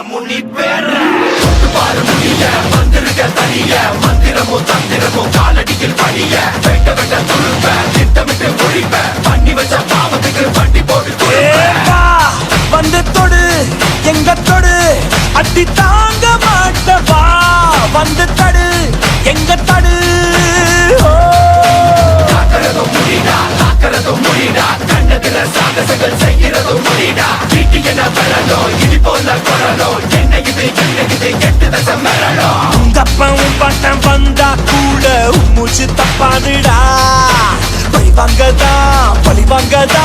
முனி பேர பாரு முடிய வந்திருக்க தனிய மந்திரமோ தந்திரமோ காலடியில் பணிய வெட்ட வெட்ட துருப்ப திட்டமிட்டு ஒழிப்ப பண்ணி வச்ச பாவத்துக்கு வண்டி போட்டு வந்து தொடு எங்க தொடு அடி தாங்க மாட்டவா வந்து தடு எங்க தடு காக்கிறதும் முடிடா காக்கிறதும் முடிடா கண்ணதுல சாகசங்கள் செய்கிறதும் முடிடா வீட்டு என வரணும் இடி போல கொறணும் என்ன இது கெட்டு தசம் வரணும் உங்கப்பன் பட்டம் வந்தா கூட மூச்சு தப்பாதுடா பழி வாங்கதா